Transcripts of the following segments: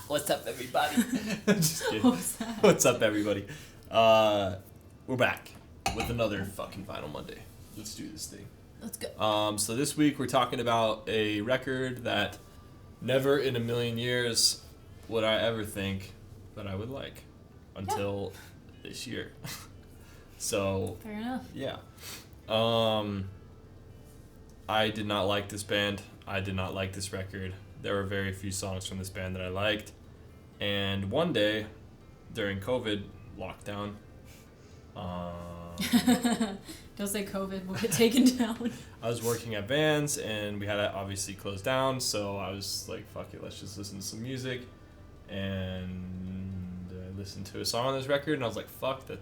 What's up, everybody? Just kidding. What's What's up, everybody? We're back with another fucking Vinyl Monday. Let's do this thing. Let's go. So this week we're talking about a record that never in a million years would I ever think that I would like until this year. So Fair enough. yeah. I did not like this band. I did not like this record. There were very few songs from this band that I liked. And one day, during COVID lockdown, Don't say COVID, we'll get taken down. I was working at Vans, and we had to obviously close down, so I was like, fuck it, let's just listen to some music. And I listened to a song on this record, and I was like, fuck, that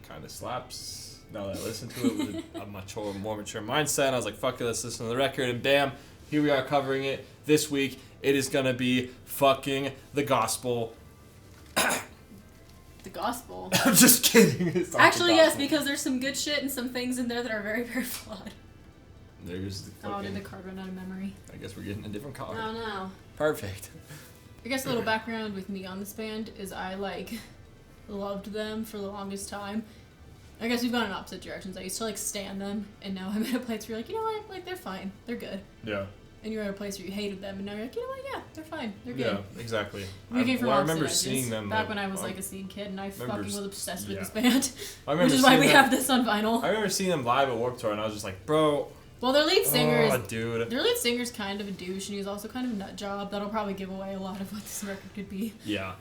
kind of slaps. Now that I listened to it with a much more mature mindset, and I was like, fuck it, let's listen to the record, and bam, here we are covering it this week. It is gonna be fucking The Gospel. The Gospel? I'm just kidding. It's not Actually, The yes, Gospel. because there's some good shit and some things in there that are very, very flawed. There's the fucking... Oh, did the card run out of memory? I guess we're getting a different card. Oh, no. Perfect. I guess a little background with me on this band is I, loved them for the longest time. I guess we've gone in opposite directions. I used to, stan them, and now I'm at a place where you're like, you know what? They're fine. They're good. Yeah. And you're at a place where you hated them, and now you're like, you know what? Yeah, they're fine. They're good. Yeah, exactly. We came from I opposite remember edges. seeing them back when I was a seed kid, and I fucking was obsessed with this band. Which is why we have this on vinyl. I remember seeing them live at Warped Tour, and I was just like, bro. Well, their lead singer Their lead singer's kind of a douche, and he's also kind of a nut job. That'll probably give away a lot of what this record could be. Yeah.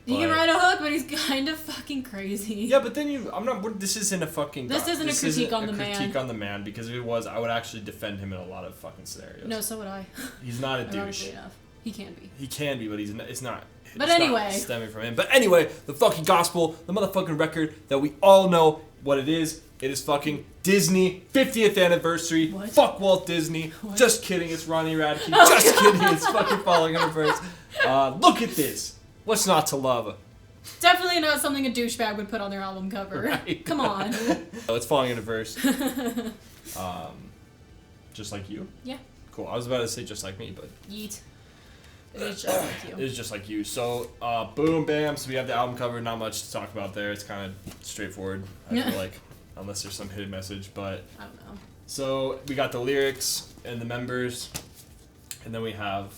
He can ride a hook, but he's kind of fucking crazy. Yeah, but then this isn't a fucking... This isn't a critique on the man. critique on the man, because if it was, I would actually defend him in a lot of fucking scenarios. No, so would I. He's not a douche. Ironically enough. He can be. He can be, but it's not. But it's anyway. not stemming from him. But anyway, the fucking Gospel, the motherfucking record that we all know what it is. It is fucking Disney 50th anniversary. What? Fuck Walt Disney. What? Just kidding. It's Ronnie Radke. Just kidding. It's fucking Falling in Reverse. Look at this. What's not to love? Definitely not something a douchebag would put on their album cover. Right. Come on. Oh, it's Falling in Reverse. Just like you? Yeah. Cool. I was about to say just like me, but... Yeet. It is just like you. It is just like you. So, boom, bam. So we have the album cover. Not much to talk about there. It's kind of straightforward, I feel like. Unless there's some hidden message, but... I don't know. So, we got the lyrics and the members. And then we have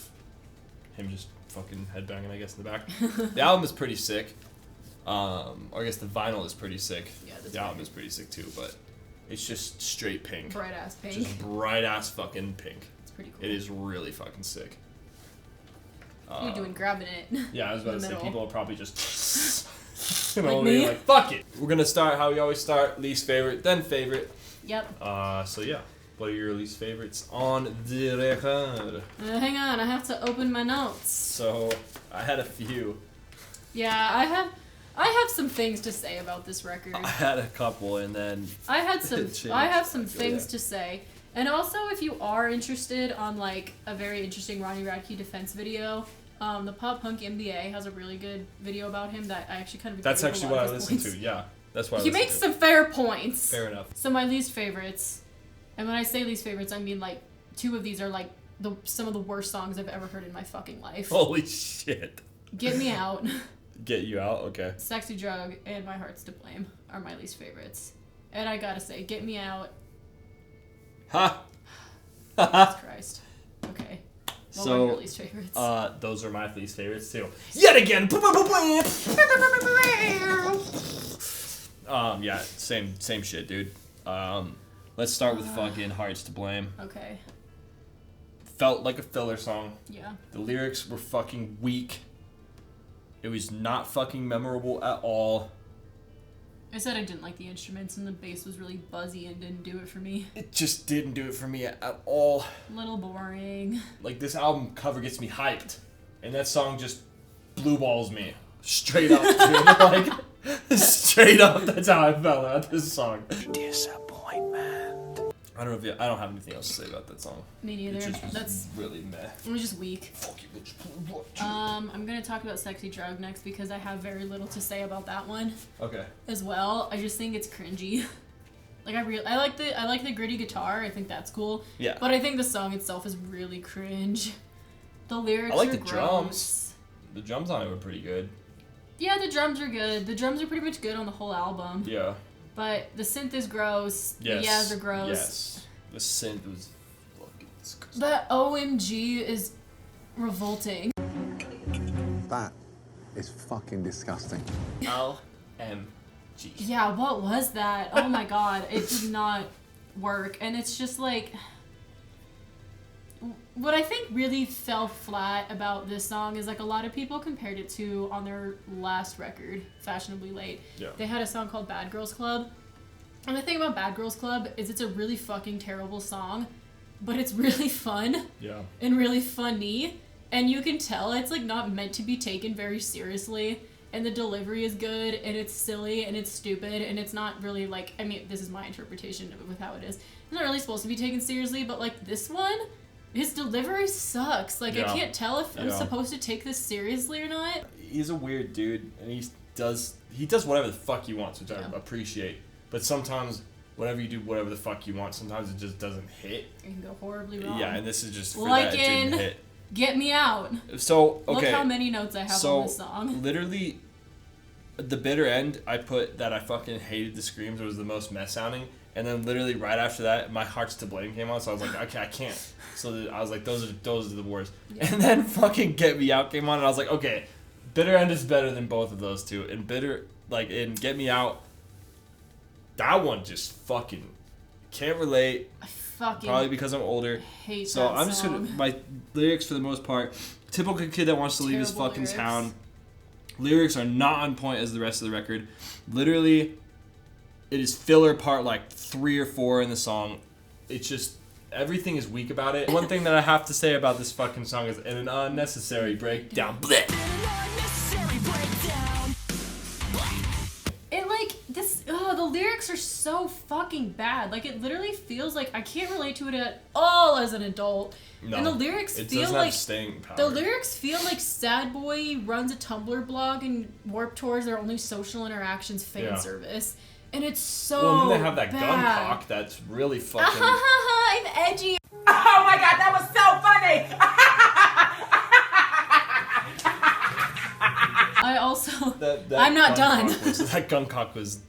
him just fucking headbanging, I guess, in the back. The album is pretty sick. Or I guess the vinyl is pretty sick. Yeah, the album is pretty sick, too, but... It's just straight pink. Bright-ass pink. Just bright-ass fucking pink. It's pretty cool. It is really fucking sick. You're doing grabbing it. Yeah, I was about to say, people will probably just... Like me? Like, fuck it. We're gonna start how we always start, least favorite, then favorite. Yep. So yeah, what are your least favorites on the record? Hang on, I have to open my notes. So, I had a few. Yeah, I have some things to say about this record. I had a couple, and then... I have some things to say. And also, if you are interested on, a very interesting Ronnie Radke defense video... the Pop Punk MBA has a really good video about him that I actually kind of agree That's with actually a lot what I of his listened points. to, yeah. That's why I He listened makes to. some fair points. Fair enough. So my least favorites, and when I say least favorites, I mean two of these are some of the worst songs I've ever heard in my fucking life. Holy shit. Get Me Out, Get You Out? Okay. Sexy Drug, and My Heart's to Blame are my least favorites. And I gotta say, Get Me Out. Ha! Jesus Christ. Okay. What were your least favorites? Those are my least favorites too. Yet again! Yeah, same shit, dude. Let's start with fucking Hearts to Blame. Okay. Felt like a filler song. Yeah. The lyrics were fucking weak. It was not fucking memorable at all. I said I didn't like the instruments, and the bass was really buzzy and didn't do it for me. It just didn't do it for me at all. A little boring. This album cover gets me hyped, and that song just blue balls me. Straight up, dude. Straight up, that's how I felt about this song. Disappointment. I don't have anything else to say about that song. Me neither. That's really meh. It was just weak. I'm gonna talk about Sexy Drug next because I have very little to say about that one. Okay. As well, I just think it's cringy. I like the gritty guitar. I think that's cool. Yeah. But I think the song itself is really cringe. The lyrics I like are the gross. drums. The drums on it were pretty good. Yeah, the drums are good. The drums are pretty much good on the whole album. Yeah. But the synth is gross. Yes. The yaz are gross. Yes. The synth was fucking disgusting. The OMG is revolting. That is fucking disgusting. LMG. Yeah, what was that? Oh my god, it did not work. And it's just like... What I think really fell flat about this song is like a lot of people compared it to on their last record, Fashionably Late. Yeah. They had a song called Bad Girls Club. And the thing about Bad Girls Club is it's a really fucking terrible song, but it's really fun. Yeah. And really funny. And you can tell it's like not meant to be taken very seriously. And the delivery is good, and it's silly, and it's stupid, and it's not really like, I mean, this is my interpretation of it with how it is. It's not really supposed to be taken seriously, but like this one, his delivery sucks. Like, Yeah. I can't tell if I'm supposed to take this seriously or not. He's a weird dude, and he does whatever the fuck he wants, which I appreciate. But sometimes, whenever you do whatever the fuck you want, sometimes it just doesn't hit. It can go horribly wrong. Yeah, and this is just for like that it didn't in hit. Get Me Out. So, okay. Look how many notes I have on this song. Literally, the bitter end, I put that I fucking hated the screams. It was the most mess sounding. And then literally right after that, My Heart's to Blame came on. So I was like, okay, I can't. So I was like, those are the worst. Yeah. And then fucking Get Me Out came on, and I was like, okay, bitter end is better than both of those two. And in Get Me Out, that one just fucking can't relate. Probably because I'm older. Hate so that I'm just gonna my lyrics for the most part. Typical kid that wants to leave his fucking lyrics. town. Lyrics are not on point as the rest of the record. Literally, it is filler part like 3 or 4 in the song. It's just everything is weak about it. One thing that I have to say about this fucking song is an unnecessary breakdown. Blech. It like this. Oh, the lyrics are so fucking bad. Like it literally feels like I can't relate to it at all as an adult. No, and the lyrics it feel doesn't like have staying power. the lyrics feel like Sad Boy runs a Tumblr blog and Warped Tour's their only social interactions fan service, and it's so. Well, and then they have that bad. gun cock that's really fucking. I'm edgy. Oh my god, that was so funny! I also. That I'm not gun done. cock that gun cock was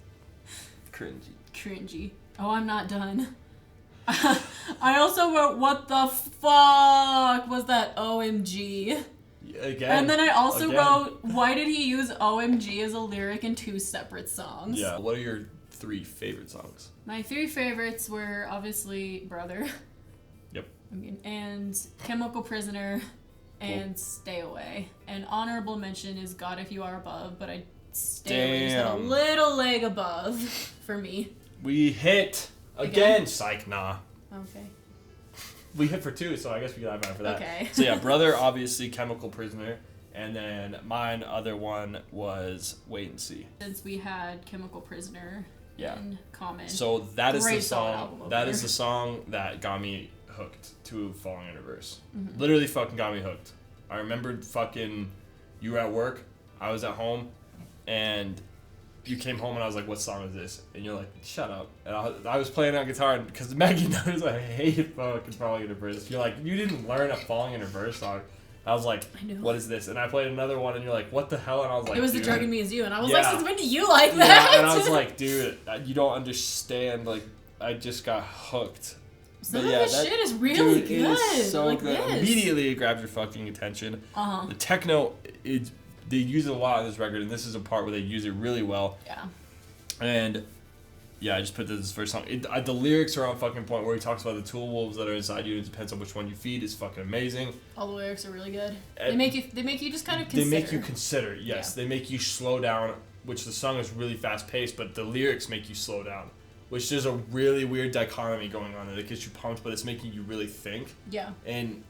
cringy. Oh, I'm not done. I also wrote, what the fuck was that OMG? Again. And then I also wrote, why did he use OMG as a lyric in 2 separate songs? Yeah. What are your 3 favorite songs? My 3 favorites were obviously Brother. Yep. And Chemical Prisoner and Stay Away. And honorable mention is God If You Are Above, but Stay Away just had a little leg above for me. We hit again. Psych, nah. Okay. We hit for 2, so I guess we got mad for that. Okay. So yeah, Brother, obviously, Chemical Prisoner, and then mine other one was Wait and See. Since we had Chemical Prisoner in common. So that is the song. That is the the song that got me hooked to Falling in Reverse. Mm-hmm. Literally fucking got me hooked. I remembered fucking you were at work, I was at home, and you came home and I was like, what song is this? And you're like, shut up. And I was playing on guitar because Maggie knows I hate fucking Falling in Reverse. You're like, you didn't learn a Falling in Reverse song. I was like, what is this? And I played another one and you're like, what the hell? And I was like, it was dude. The Drugging Me Is You. And I was like, since when do you like that? Yeah, and I was like, dude, you don't understand. Like, I just got hooked. Some of this shit is really good. It is so like good. This. Immediately it grabs your fucking attention. Uh-huh. The techno, they use it a lot on this record, and this is a part where they use it really well. Yeah. And yeah, I just put this as first song. The lyrics are on fucking point where he talks about the tool wolves that are inside you. It depends on which one you feed. It's fucking amazing. All the lyrics are really good. And they make you just kind of consider. They make you consider. Yes, yeah. They make you slow down. Which the song is really fast paced, but the lyrics make you slow down. Which there's a really weird dichotomy going on there that gets you pumped, but it's making you really think. Yeah. And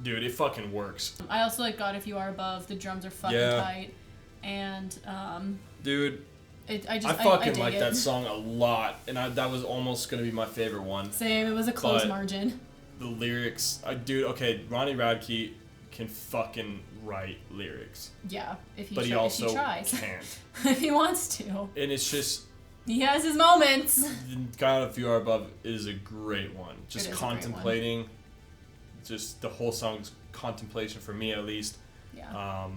dude, it fucking works. I also like God If You Are Above. The drums are fucking tight, and dude. I fucking like that song a lot, and that was almost gonna be my favorite one. Same, it was a close margin. The lyrics, dude. Okay, Ronnie Radke can fucking write lyrics. Yeah, if he can't. tries. If he wants to. And it's just. He has his moments. God If You Are Above is a great one. Just contemplating just the whole song's contemplation for me at least. Yeah.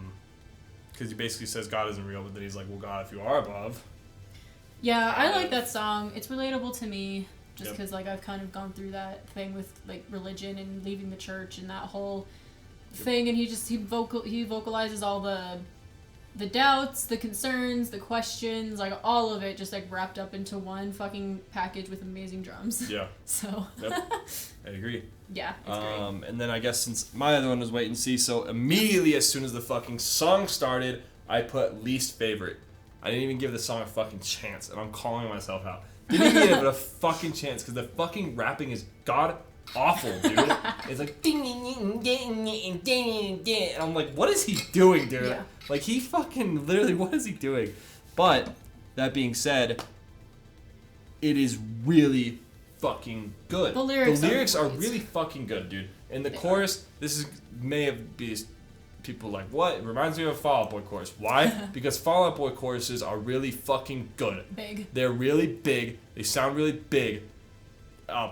Because he basically says God isn't real, but then he's like, well, God, if you are above. Yeah, I like that song. It's relatable to me just Yep. because like I've kind of gone through that thing with like religion and leaving the church and that whole thing, and he vocalizes all the doubts, the concerns, the questions, like all of it just like wrapped up into one fucking package with amazing drums. Yeah. So Yep. I agree. yeah, it's great. And then I guess since my other one was wait and see, so immediately as soon as the fucking song started, I put least favorite. I didn't even give the song a fucking chance, and I'm calling myself out. Didn't even give it a fucking chance because the fucking rapping is god awful, dude. It's like ding ding ding ding ding ding, and I'm like, what is he doing, dude? Yeah. Like he fucking literally, what is he doing? But that being said, it is really fucking good. The lyrics are great. really fucking good, dude. And the They chorus, this is may have been people like, what? It reminds me of a Fall Out Boy chorus. Why? Because Fall Out Boy choruses are really fucking good. Big. They're really big. They sound really big.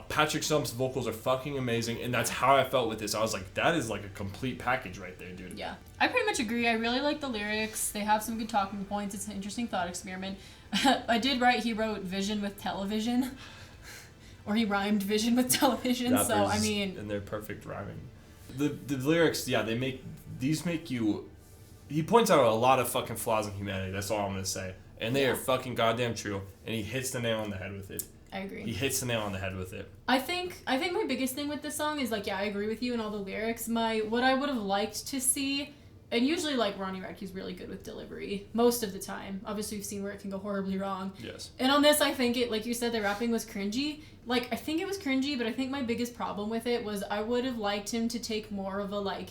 Patrick Stump's vocals are fucking amazing, and that's how I felt with this. I was like, that is like a complete package right there, dude. Yeah, I pretty much agree. I really like the lyrics. They have some good talking points. It's an interesting thought experiment. I did write, he wrote vision with television. Or he rhymed vision with television. Yeah, so, I mean... And they're perfect rhyming. The lyrics, yeah, make you... He points out a lot of fucking flaws in humanity. That's all I'm going to say. And they are fucking goddamn true. And he hits the nail on the head with it. I agree. He hits the nail on the head with it. I think my biggest thing with this song is like, yeah, I agree with you in all the lyrics. What I would have liked to see, and usually like Ronnie Radke's really good with delivery most of the time. Obviously, we've seen where it can go horribly wrong. Yes. And on this, I think it, like you said, the rapping was cringy. Like, I think it was cringy, but I think my biggest problem with it was I would have liked him to take more of a like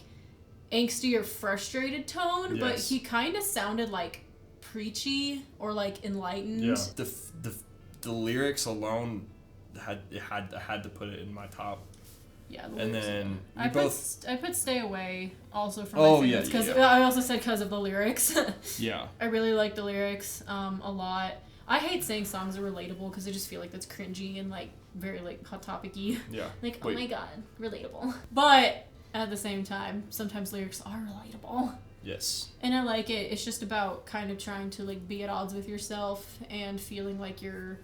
angsty or frustrated tone, but he kind of sounded like preachy or like enlightened. Yeah. The lyrics alone I had to put it in my top. Yeah, and then I put Stay Away also for my favorites because yeah. I also said because of the lyrics. Yeah. I really like the lyrics a lot. I hate saying songs are relatable because I just feel like that's cringy and like very like hot topic-y. Yeah. Like, oh my god, relatable. But at the same time, sometimes lyrics are relatable. Yes. And I like it. It's just about kind of trying to like be at odds with yourself and feeling like you're,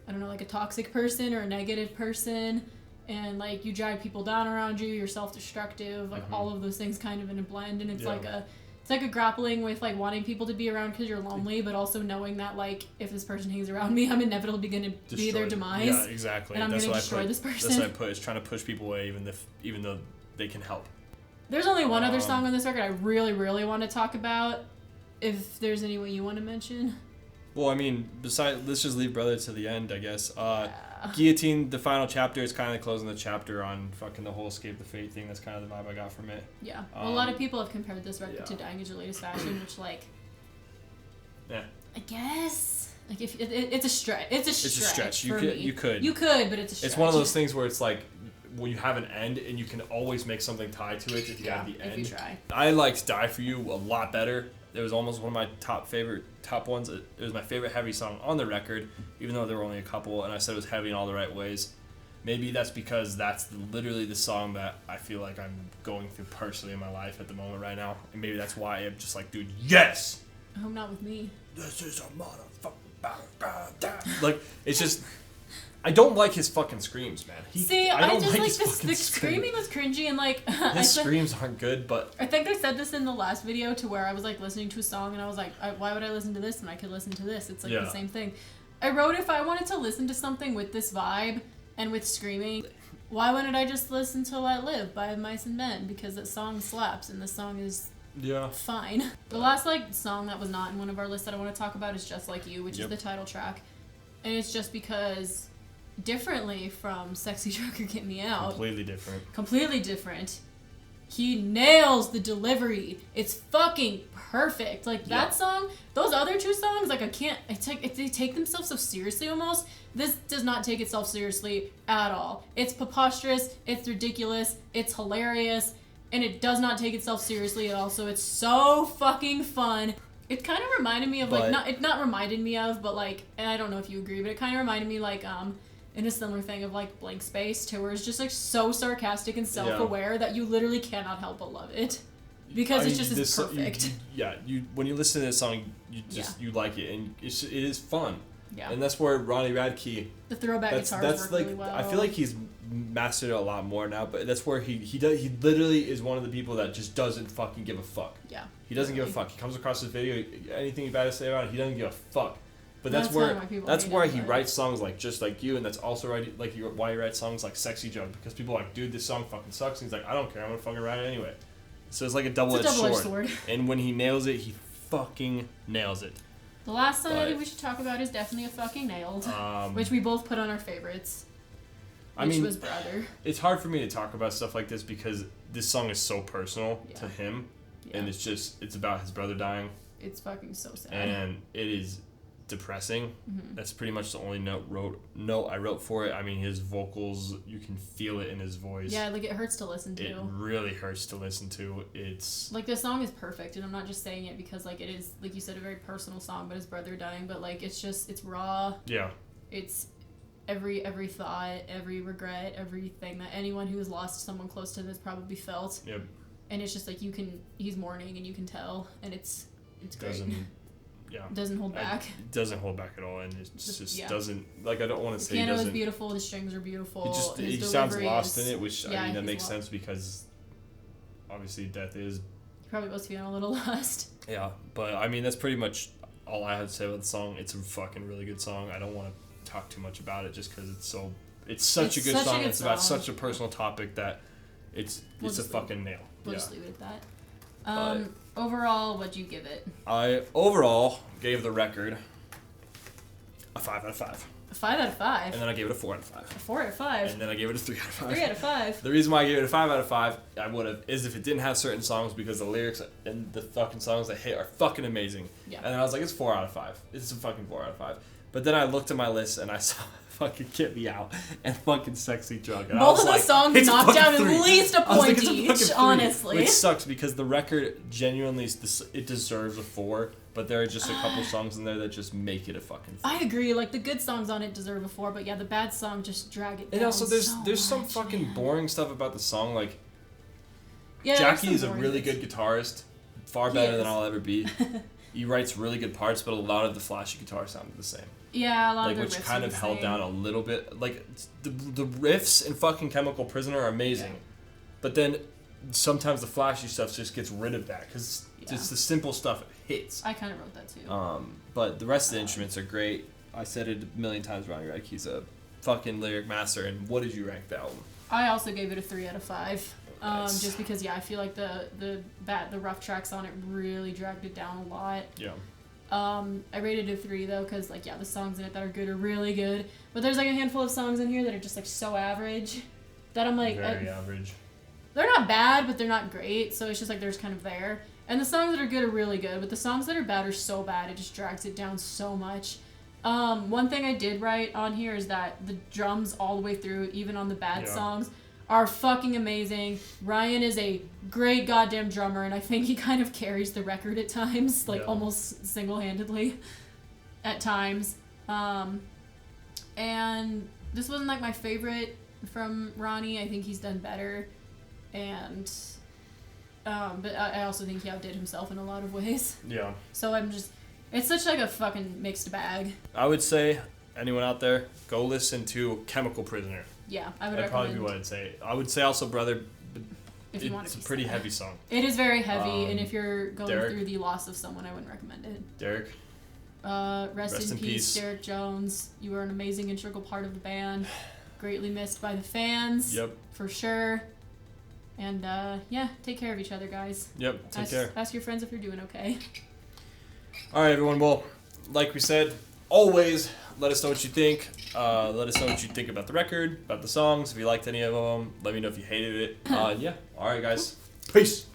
I don't know, like a toxic person or a negative person, and like you drive people down around you, you're self-destructive, like all of those things kind of in a blend, and it's like a grappling with like wanting people to be around because you're lonely, but also knowing that like if this person hangs around me, I'm inevitably going to be their demise. Yeah, exactly. And I'm going to destroy this person. That's what I put. Is trying to push people away even though they can help. There's only one other song on this record I really, really want to talk about. If there's any way you want to mention. Well, I mean, let's just leave Brother to the end, I guess. Guillotine, the final chapter, is kind of closing the chapter on fucking the whole Escape the Fate thing. That's kind of the vibe I got from it. Yeah. Well, a lot of people have compared this record to Dying Is Your Latest Fashion, which, like... Yeah. I guess... Like, if it's a stretch. It's a stretch. You could. You could, but it's a stretch. It's one of those things where it's like, when you have an end, and you can always make something tied to it if you have the end. If you try. I liked Die For You a lot better. It was almost one of my top ones. It was my favorite heavy song on the record, even though there were only a couple, and I said it was heavy in all the right ways. Maybe that's because that's literally the song that I feel like I'm going through personally in my life at the moment right now. And maybe that's why I'm just like, dude, yes! I hope not with me. This is a motherfucking... Like, it's just... I don't like his fucking screams, man. I don't like this. The screaming was cringy, and like his screams aren't good. But I think I said this in the last video to where I was like listening to a song and I was like, why would I listen to this when I could listen to this? It's like the same thing. I wrote, if I wanted to listen to something with this vibe and with screaming, why wouldn't I just listen to Let Live by Mice and Men? Because that song slaps and the song is fine. The last like song that was not in one of our lists that I want to talk about is Just Like You, which is the title track, and it's just because. Differently from Sexy Drunk or Get Me Out. Completely different. He nails the delivery. It's fucking perfect. Like that song, those other two songs, like they take themselves so seriously almost. This does not take itself seriously at all. It's preposterous, it's ridiculous, it's hilarious, and it does not take itself seriously at all. So it's so fucking fun. It kind of reminded me of like, not reminded me of, but like, and I don't know if you agree, but it kind of reminded me like, in a similar thing of like Blank Space too, where it's just like so sarcastic and self-aware that you literally cannot help but love it because it's just is perfect. You when you listen to this song, you like it, and it is fun. Yeah. And that's where Ronnie Radke, the throwback guitars work like, really well. I feel like he's mastered it a lot more now, but that's where he literally is one of the people that just doesn't fucking give a fuck. Yeah. He doesn't give a fuck. He comes across this video, anything you bad to say about it, he doesn't give a fuck. But that's why he writes songs like Just Like You, and that's also why he writes songs like Sexy Joke, because people are like, dude, this song fucking sucks, and he's like, I don't care, I'm gonna fucking write it anyway. So it's like a double-edged sword. And when he nails it, he fucking nails it. The last song I think we should talk about is definitely a fucking nailed, which we both put on our favorites. Which was Brother. It's hard for me to talk about stuff like this because this song is so personal to him, and it's about his brother dying. It's fucking so sad. And it is depressing. Mm-hmm. That's pretty much the only note I wrote for it. I mean, his vocals, you can feel it in his voice. Yeah, like it hurts to listen to. It really hurts to listen to. It's like the song is perfect, and I'm not just saying it because like it is, like you said, a very personal song about his brother dying, but like it's raw. Yeah. It's every thought, every regret, everything that anyone who has lost someone close to them has probably felt. Yep. And it's just like he's mourning and you can tell, and it's great. Doesn't hold back. It doesn't hold back at all, and it just doesn't, like, I don't want to say. The piano is beautiful. The strings are beautiful. He sounds lost in it, which I mean that makes sense because obviously death is. He probably was feeling a little lost. Yeah, but I mean that's pretty much all I had to say about the song. It's a fucking really good song. I don't want to talk too much about it just because it's such a good song. It's about such a personal topic that it's a fucking nail. We'll just leave it at that. Overall, what'd you give it? I overall gave the record a 5 out of 5. A 5 out of 5? And then I gave it a 4 out of 5. A 4 out of 5? And then I gave it a 3 out of 5. 3 out of 5? The reason why I gave it a 5 out of 5, I would have, is if it didn't have certain songs because the lyrics and the fucking songs that hit are fucking amazing. Yeah. And then I was like, it's 4 out of 5. It's a fucking 4 out of 5. But then I looked at my list and I saw fucking Get Me Out and fucking Sexy Drug. And both of those songs knocked down at least a point each, honestly. Which sucks because the record genuinely, it deserves a 4, but there are just a couple songs in there that just make it a fucking 4. I agree, like the good songs on it deserve a 4, but yeah, the bad song just drag it down. And also there's some fucking boring stuff about the song, like Jackie is a really good guitarist, far better than I'll ever be. He writes really good parts, but a lot of the flashy guitars sounded the same. Yeah, a lot of the riffs which kind of held down a little bit. Like, the riffs in fucking Chemical Prisoner are amazing. Yeah. But then sometimes the flashy stuff just gets rid of that because it's the simple stuff hits. I kind of wrote that too. But the rest of the instruments are great. I said it a million times, Ronnie Radke's a fucking lyric master. And what did you rank the album? I also gave it a 3 out of 5. Nice. Just because, I feel like the rough tracks on it really dragged it down a lot. Yeah. I rated it a 3 though, because the songs in it that are good are really good, but there's like a handful of songs in here that are just like so average that I'm like very average. They're not bad, but they're not great, so it's just like they're just kind of there. And the songs that are good are really good, but the songs that are bad are so bad it just drags it down so much. One thing I did write on here is that the drums all the way through, even on the bad songs, are fucking amazing. Ryan is a great goddamn drummer, and I think he kind of carries the record at times, almost single-handedly at times. And this wasn't like my favorite from Ronnie. I think he's done better, and but I also think he outdid himself in a lot of ways. Yeah. So it's such like a fucking mixed bag. I would say, anyone out there, go listen to Chemical Prisoner. Yeah, I would That'd probably be what I'd say. I would say also Brother, if you want to it's a pretty heavy song. It is very heavy, and if you're going through the loss of someone, I wouldn't recommend it. Derek? Rest in peace, Derek Jones. You were an amazing integral part of the band. Greatly missed by the fans. Yep. For sure. And, take care of each other, guys. Yep, take care. Ask your friends if you're doing okay. All right, everyone. Well, like we said, always let us know what you think. Let us know what you think about the record, about the songs. If you liked any of them, let me know if you hated it. Yeah. All right, guys. Peace.